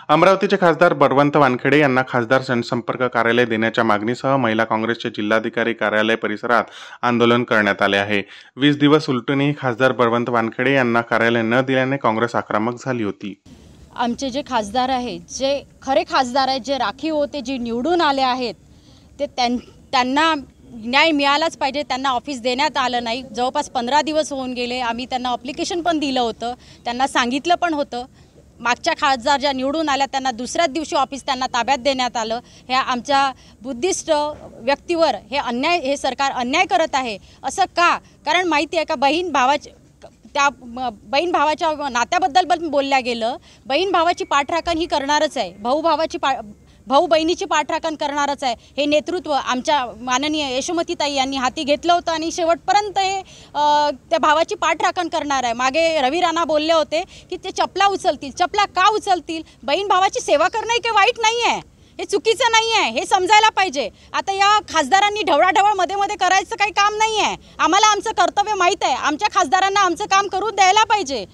अमरावतीचे खासदार बळवंत वानखेडे यांना खासदार जनसंपर्क कार्यालय देण्याच्या मागणीसह महिला काँग्रेसचे जिल्हाधिकारी कार्यालय परिसरात आंदोलन करण्यात आले आहे। 20 दिवस उलटूनही खासदार बळवंत वानखेडे यांना कार्यालय न दिल्याने काँग्रेस आक्रमक झाली होती। आमचे जे खासदार आहेत, जे खरे खासदार आहेत, जे राखीव होते, जे निवडून आले आहेत, ते त्यांना न्याय मिळालाच पाहिजे। त्यांना ऑफिस देण्यात आलं नाही। जवळपास 15 दिवस होऊन गेले। आम्ही त्यांना ॲप्लिकेशन पण दिलं होतं, त्यांना सांगितलं पण होतं। मागच्या खासदार ज्या निवडून आल्या त्यांना दुसऱ्याच दिवशी ऑफिस त्यांना ताब्यात देण्यात आलं। ह्या आमच्या बुद्धिस्ट व्यक्तीवर हे सरकार अन्याय करत आहे। असं का? कारण माहिती आहे का, बहीण भावाच्या नात्याबद्दल पण बोलल्या गेलं। बहीण भावाची पाठराखण ही करणारच आहे, भाऊ बहिणीची पाठराखण करणारच आहे। हे नेतृत्व आमच्या माननीय यशोमतीताई यांनी हाती घेतलं होतं आणि शेवटपर्यंत हे त्या भावाची पाठराखण करणार आहे। मागे रवी राणा बोलले होते की ते चपला उचलतील। चपला का उचलतील? बहीण भावाची सेवा करणं हे वाईट नाही आहे, हे चुकीचं नाही आहे, हे समजायला पाहिजे। आता या खासदारांनी ढवळाढवळ मध्ये करायचं काही काम नाही आहे। आम्हाला आमचं कर्तव्य माहीत आहे। आमच्या खासदारांना आमचं काम करू द्यायला पाहिजे।